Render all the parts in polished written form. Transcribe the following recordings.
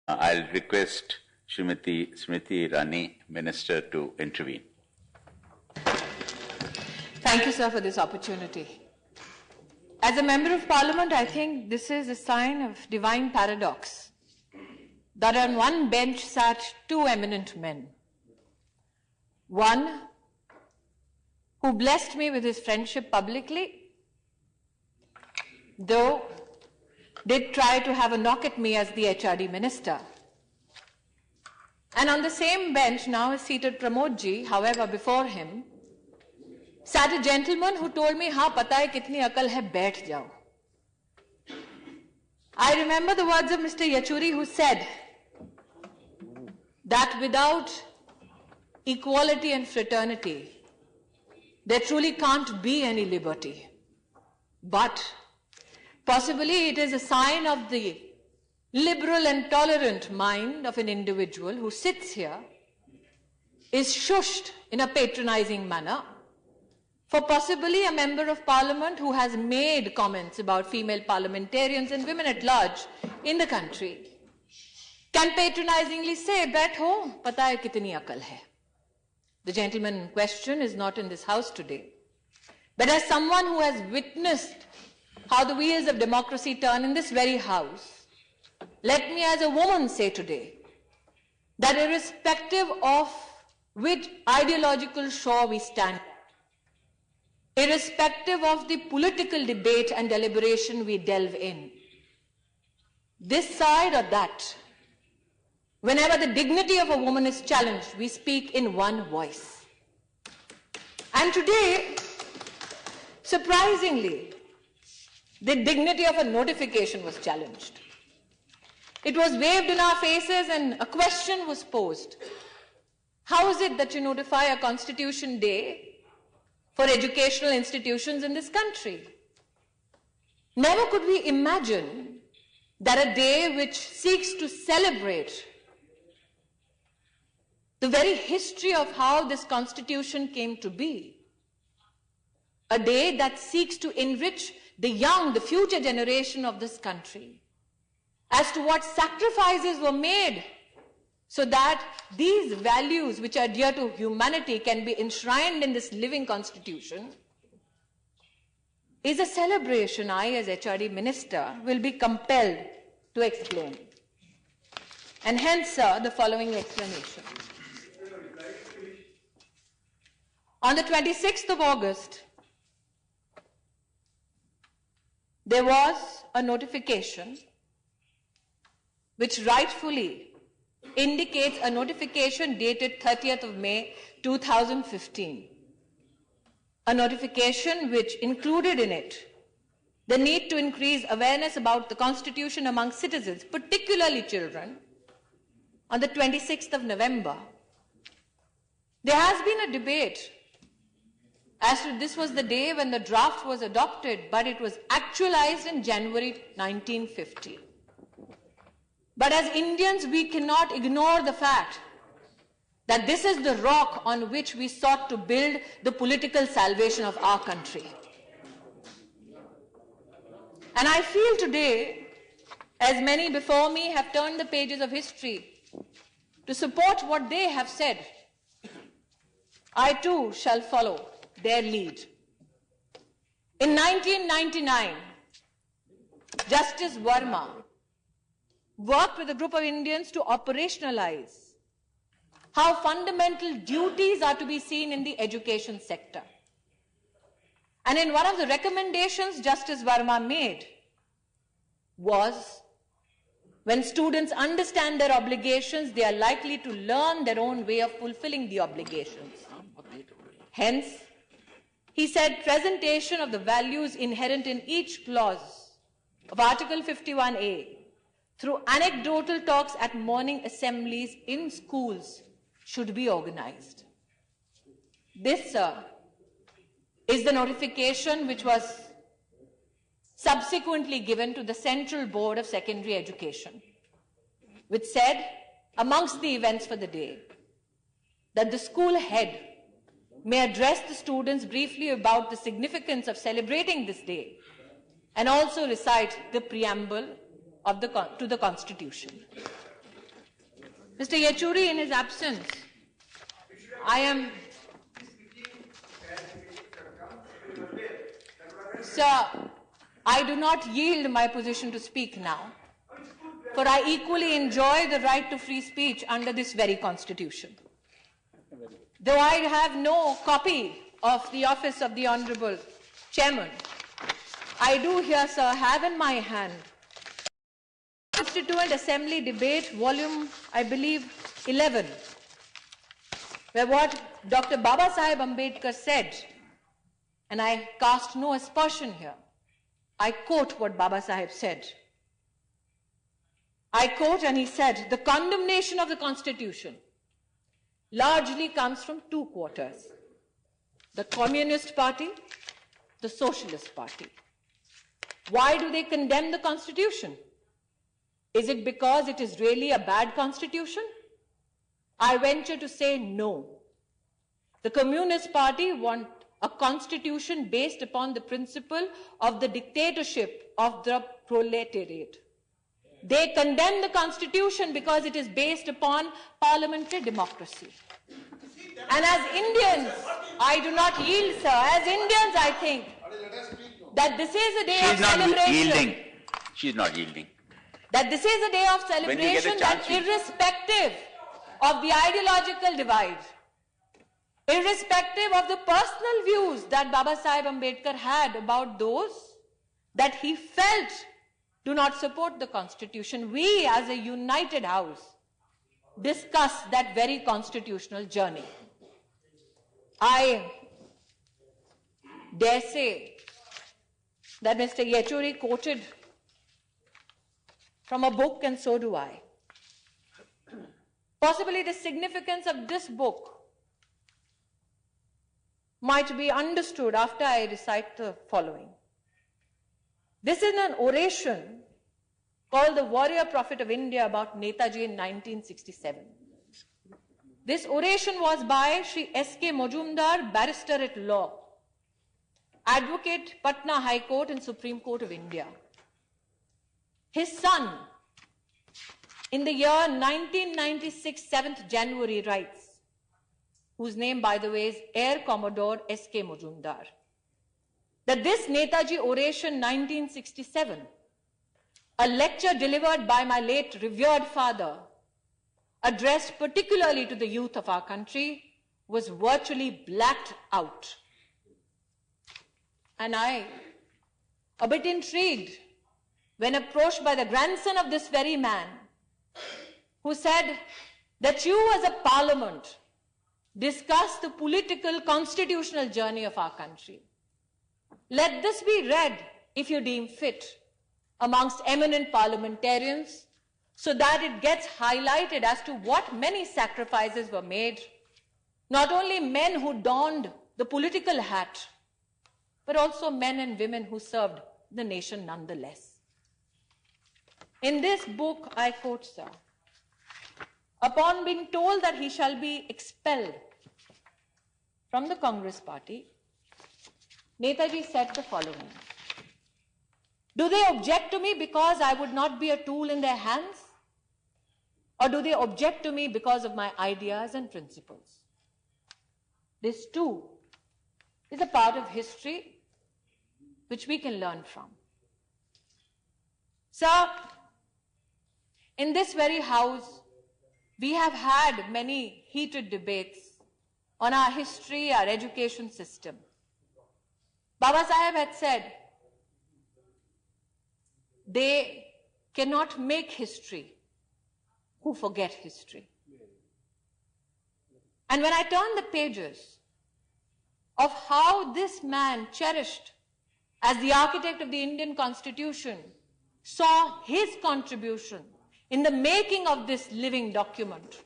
I'll request Srimati Smriti Irani, Minister, to intervene. Thank you, sir, for this opportunity. As a Member of Parliament, I think this is a sign of divine paradox, that on one bench sat two eminent men. One who blessed me with his friendship publicly, though did try to have a knock at me as the HRD Minister. And on the same bench now is seated Pramod ji. However, before him sat a gentleman who told me, "Haan, pata hai kitni akal hai, baith jao." I remember the words of Mr. Yachuri, who said that without equality and fraternity, there truly can't be any liberty. But possibly it is a sign of the liberal and tolerant mind of an individual who sits here, is shushed in a patronizing manner, for possibly a Member of Parliament who has made comments about female parliamentarians and women at large in the country can patronizingly say, "Baitho, pata hai kitni akal hai." The gentleman in question is not in this house today. But as someone who has witnessed how the wheels of democracy turn in this very house, let me as a woman say today that irrespective of which ideological shore we stand at, irrespective of the political debate and deliberation we delve in, this side or that, whenever the dignity of a woman is challenged, we speak in one voice. And today, surprisingly, the dignity of a notification was challenged. It was waved in our faces and a question was posed. How is it that you notify a Constitution Day for educational institutions in this country? Never could we imagine that a day which seeks to celebrate the very history of how this Constitution came to be, a day that seeks to enrich the young, the future generation of this country, as to what sacrifices were made so that these values which are dear to humanity can be enshrined in this living Constitution, is a celebration I, as HRD Minister, will be compelled to explain. And hence, sir, the following explanation. On the 26th of August, there was a notification which rightfully indicates a notification dated 30th of May 2015. A notification which included in it the need to increase awareness about the Constitution among citizens, particularly children. On the 26th of November, there has been a debate as to this was the day when the draft was adopted, but it was actualized in January 1950. But as Indians, we cannot ignore the fact that this is the rock on which we sought to build the political salvation of our country. And I feel today, as many before me have turned the pages of history to support what they have said, I too shall follow their lead. In 1999, Justice Verma worked with a group of Indians to operationalize how fundamental duties are to be seen in the education sector. And in one of the recommendations Justice Verma made was, when students understand their obligations, they are likely to learn their own way of fulfilling the obligations. Hence, he said presentation of the values inherent in each clause of Article 51A through anecdotal talks at morning assemblies in schools should be organized. This, sir, is the notification which was subsequently given to the Central Board of Secondary Education, which said, amongst the events for the day, that the school head may address the students briefly about the significance of celebrating this day and also recite the preamble of to the Constitution. Mr. Yechuri, in his absence, I am... Sir, I do not yield my position to speak now, for I equally enjoy the right to free speech under this very Constitution. Though I have no copy of the office of the Honourable Chairman, I do here, sir, have in my hand Constituent Assembly Debate, volume, I believe, 11, where what Dr. Baba Saheb Ambedkar said, and I cast no aspersion here, I quote what Baba Saheb said. I quote, and he said, the condemnation of the Constitution largely comes from two quarters, the Communist Party, the Socialist Party. Why do they condemn the Constitution? Is it because it is really a bad Constitution? I venture to say no. The Communist Party want a constitution based upon the principle of the dictatorship of the proletariat. They condemn the Constitution because it is based upon parliamentary democracy. And as Indians, I do not yield, sir. As Indians, I think that this is a day of celebration. Yielding. She's not yielding. That this is a day of celebration that irrespective of the ideological divide, irrespective of the personal views that Baba Saheb Ambedkar had about those that he felt do not support the Constitution, we as a united house discuss that very constitutional journey. I dare say that Mr. Yechuri quoted from a book, and so do I. Possibly the significance of this book might be understood after I recite the following. This is an oration called The Warrior Prophet of India about Netaji in 1967. This oration was by Shri S.K. Majumdar, barrister at law, advocate, Patna High Court and Supreme Court of India. His son, in the year 1996, 7th January, writes, whose name, by the way, is Air Commodore S.K. Majumdar, that this Netaji oration 1967, a lecture delivered by my late revered father, addressed particularly to the youth of our country, was virtually blacked out. And I, a bit intrigued, when approached by the grandson of this very man, who said that you as a parliament discuss the political constitutional journey of our country. Let this be read, if you deem fit, amongst eminent parliamentarians, so that it gets highlighted as to what many sacrifices were made, not only men who donned the political hat, but also men and women who served the nation nonetheless. In this book, I quote, sir, upon being told that he shall be expelled from the Congress party, Netaji said the following: do they object to me because I would not be a tool in their hands? Or do they object to me because of my ideas and principles? This too is a part of history which we can learn from. Sir, in this very house, we have had many heated debates on our history, our education system. Baba Saheb had said, they cannot make history who forget history. And when I turn the pages of how this man, cherished as the architect of the Indian Constitution, saw his contribution in the making of this living document,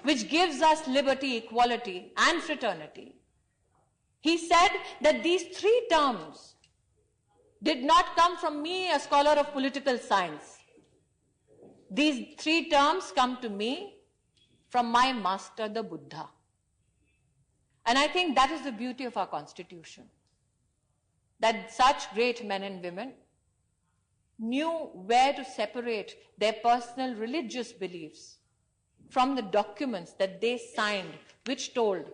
which gives us liberty, equality, and fraternity, he said that these three terms did not come from me, a scholar of political science. These three terms come to me from my master, the Buddha. And I think that is the beauty of our Constitution, that such great men and women knew where to separate their personal religious beliefs from the documents that they signed, which told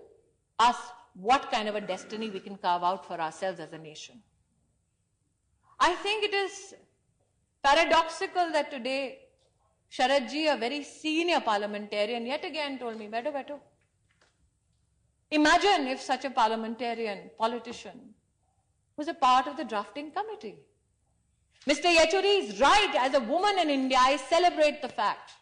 us what kind of a destiny we can carve out for ourselves as a nation. I think it is paradoxical that today Sharad ji, a very senior parliamentarian, yet again told me, "Beto, beto." Imagine if such a parliamentarian, politician, was a part of the drafting committee. Mr. Yechury is right. As a woman in India, I celebrate the fact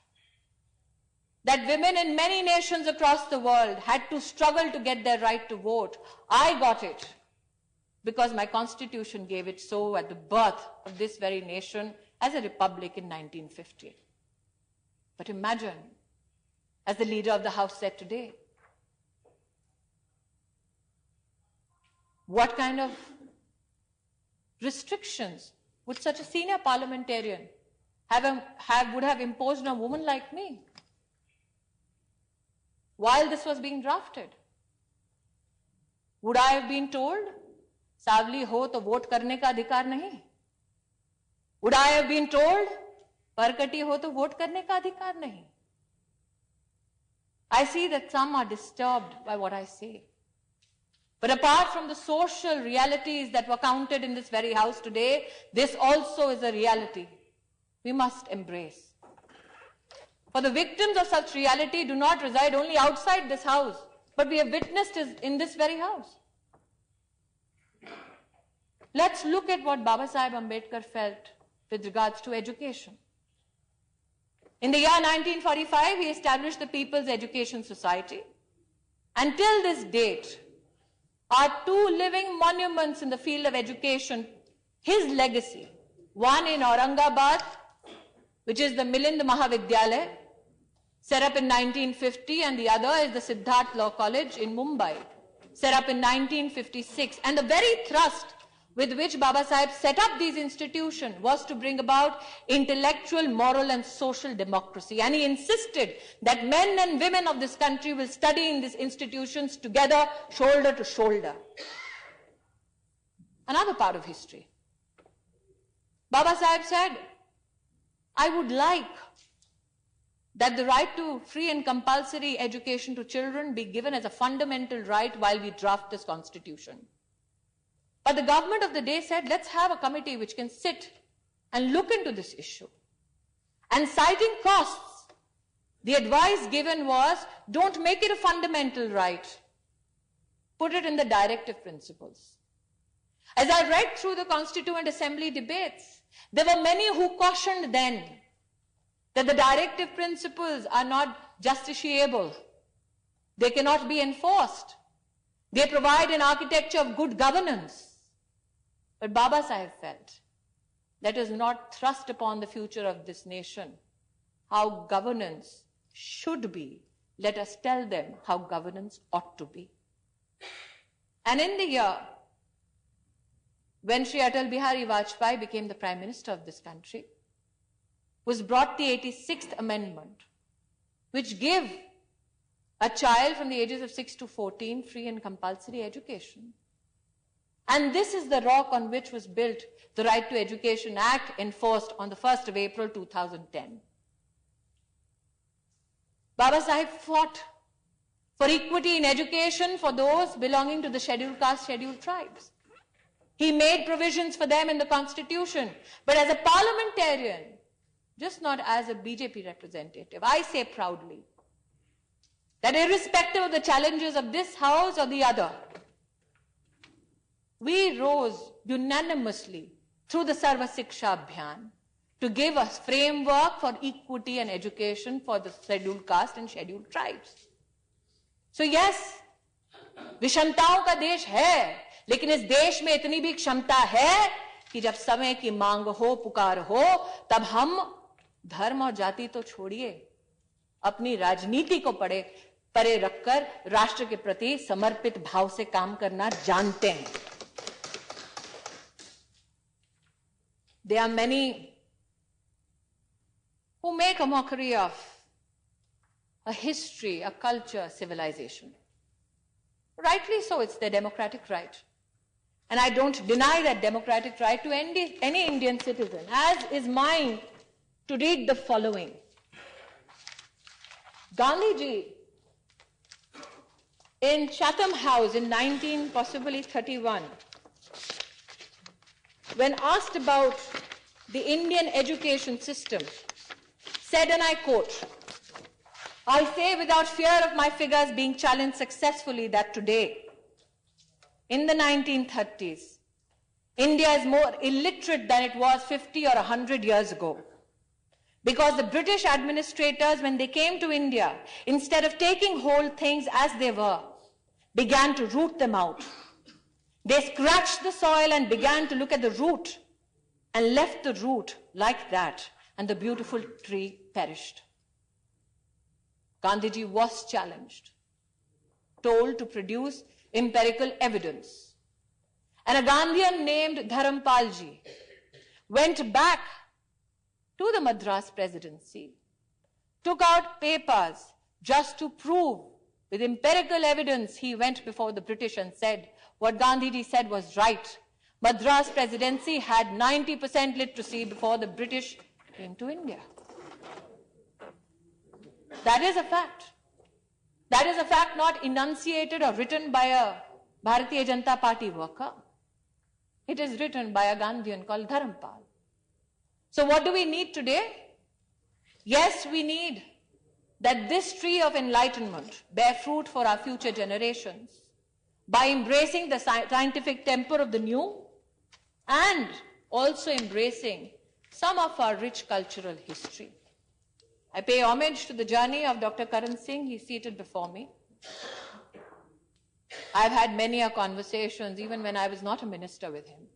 that women in many nations across the world had to struggle to get their right to vote. I got it because my constitution gave it so at the birth of this very nation as a republic in 1950. But imagine, as the leader of the House said today, what kind of restrictions would such a senior parliamentarian would have imposed on a woman like me while this was being drafted? Would I have been told, "Savli ho to vote karne ka adhikar nahi"? Would I have been told, "Parkati ho to vote karne ka adhikar nahi"? I see that some are disturbed by what I say. But apart from the social realities that were counted in this very house today, this also is a reality we must embrace. For the victims of such reality do not reside only outside this house, but we have witnessed it in this very house. Let's look at what Baba Sahib Ambedkar felt with regards to education. In the year 1945, he established the People's Education Society. Until this date, are two living monuments in the field of education, his legacy. One in Aurangabad, which is the Milind Mahavidyalaya, set up in 1950, and the other is the Siddharth Law College in Mumbai, set up in 1956. And the very thrust with which Baba Sahib set up these institutions was to bring about intellectual, moral and social democracy. And he insisted that men and women of this country will study in these institutions together, shoulder to shoulder. Another part of history. Baba Sahib said, "I would like that the right to free and compulsory education to children be given as a fundamental right while we draft this constitution." But the government of the day said, "Let's have a committee which can sit and look into this issue." And citing costs, the advice given was, don't make it a fundamental right. Put it in the directive principles. As I read through the Constituent Assembly debates, there were many who cautioned then that the directive principles are not justiciable. They cannot be enforced. They provide an architecture of good governance. But Baba Sahib felt, let us not thrust upon the future of this nation how governance should be. Let us tell them how governance ought to be. And in the year when Shri Atal Bihari Vajpayee became the Prime Minister of this country, was brought the 86th Amendment, which gave a child from the ages of 6 to 14 free and compulsory education. And this is the rock on which was built the Right to Education Act, enforced on the 1st of April 2010. Baba Sahib fought for equity in education for those belonging to the scheduled caste, scheduled tribes. He made provisions for them in the Constitution. But as a parliamentarian, just not as a BJP representative, I say proudly that irrespective of the challenges of this house or the other, we rose unanimously through the Sarva Siksha Abhiyan to give us framework for equity and education for the scheduled caste and scheduled tribes. So yes, विषमताओं का देश है, लेकिन इस देश में इतनी भी क्षमता है कि जब समय की मांग हो, पुकार हो, तब हम धर्म और जाति तो छोड़िए, अपनी राजनीति को परे रखकर राष्ट्र के प्रति समर्पित भाव से काम करना जानते हैं. There are many who make a mockery of a history, a culture, civilization. Rightly so, it's their democratic right. And I don't deny that democratic right to any Indian citizen, as is mine to read the following. Gandhiji, in Chatham House in 1931, when asked about the Indian education system, said, and I quote, "I say without fear of my figures being challenged successfully that today, in the 1930s, India is more illiterate than it was 50 or 100 years ago. Because the British administrators, when they came to India, instead of taking hold things as they were, began to root them out. They scratched the soil and began to look at the root and left the root like that, and the beautiful tree perished." Gandhiji was challenged, told to produce empirical evidence. And a Gandhian named Dharampalji went back to the Madras presidency, took out papers just to prove with empirical evidence. He went before the British and said what Gandhiji said was right. Madras presidency had 90% literacy before the British came to India. That is a fact. That is a fact not enunciated or written by a Bharatiya Janata Party worker. It is written by a Gandhian called Dharampal. So what do we need today? Yes, we need that this tree of enlightenment bear fruit for our future generations by embracing the scientific temper of the new and also embracing some of our rich cultural history. I pay homage to the journey of Dr. Karan Singh. He's seated before me. I've had many conversations, even when I was not a minister, with him.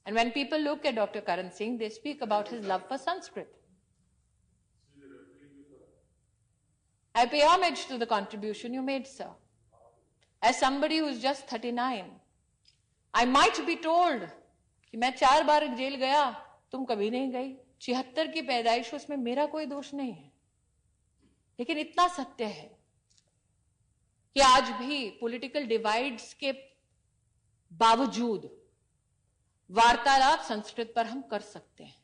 And when people look at Dr. Karan Singh, they speak about his love for Sanskrit. I pay homage to the contribution you made, sir. As somebody who is just 39, I might be told कि मैं 4 बार jail गया, तुम कभी नहीं गई. 76 की पैदाइश, उसमें मेरा कोई दोष नहीं है. लेकिन इतना सत्य है कि आज भी पॉलिटिकल डिवाइड्स के बावजूद वार्तालाप संस्कृत पर हम कर सकते हैं.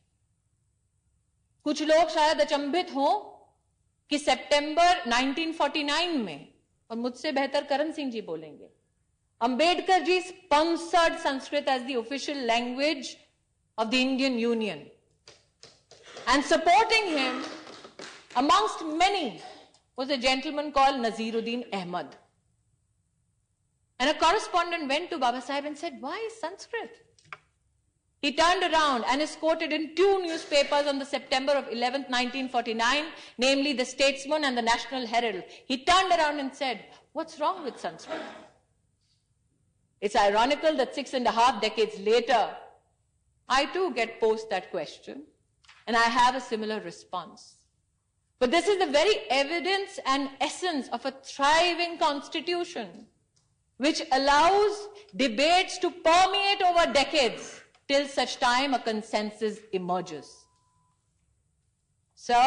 कुछ लोग शायद अचंभित हों कि सितंबर 1949 में, और मुझसे बेहतर करण सिंह जी बोलेंगे, Ambedkar ji sponsored Sanskrit as the official language of the Indian union. And supporting him, amongst many, was a gentleman called Naziruddin Ahmad. And a correspondent went to Baba Sahib and said, "Why Sanskrit?" He turned around and is quoted in 2 newspapers on the September of 11th, 1949, namely the Statesman and the National Herald. He turned around and said, "What's wrong with Sanskrit?" It's ironical that 6.5 decades later, I too get posed that question. And I have a similar response. But this is the very evidence and essence of a thriving constitution, which allows debates to permeate over decades till such time a consensus emerges. Sir,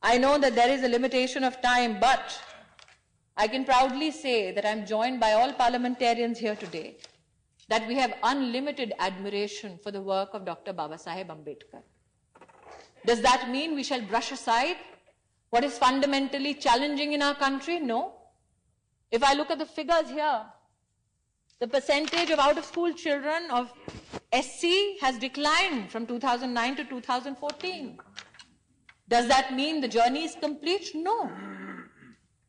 I know that there is a limitation of time, but I can proudly say that I'm joined by all parliamentarians here today, that we have unlimited admiration for the work of Dr. Baba Saheb Ambedkar. Does that mean we shall brush aside what is fundamentally challenging in our country? No. If I look at the figures here, the percentage of out-of-school children of SC has declined from 2009 to 2014. Does that mean the journey is complete? No.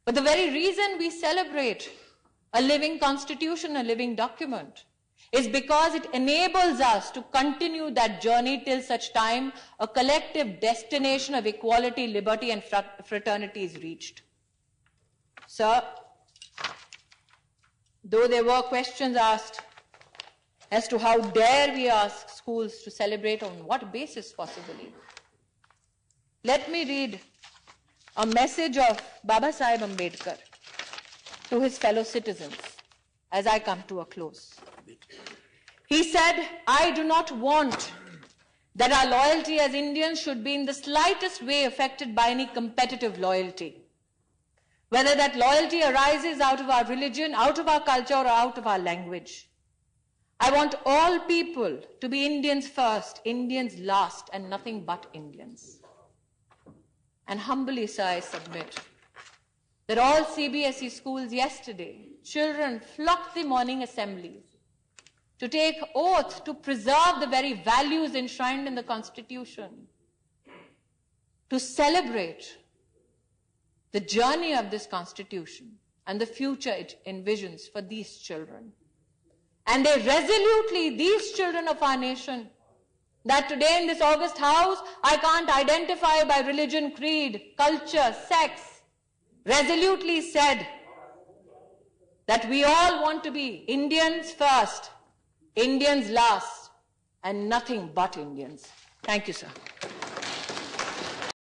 But the very reason we celebrate a living constitution, a living document, is because it enables us to continue that journey till such time a collective destination of equality, liberty, and fraternity is reached. Sir, though there were questions asked as to how dare we ask schools to celebrate, on what basis possibly, let me read a message of Baba Saheb Ambedkar to his fellow citizens as I come to a close. He said, "I do not want that our loyalty as Indians should be in the slightest way affected by any competitive loyalty. Whether that loyalty arises out of our religion, out of our culture, or out of our language. I want all people to be Indians first, Indians last, and nothing but Indians." And humbly, sir, I submit that all CBSE schools yesterday, children flocked the morning assemblies to take oath to preserve the very values enshrined in the Constitution, to celebrate the journey of this Constitution and the future it envisions for these children. And they resolutely, these children of our nation, that today in this august house, I can't identify by religion, creed, culture, sex, resolutely said that we all want to be Indians first, Indians last, and nothing but Indians. Thank you, sir.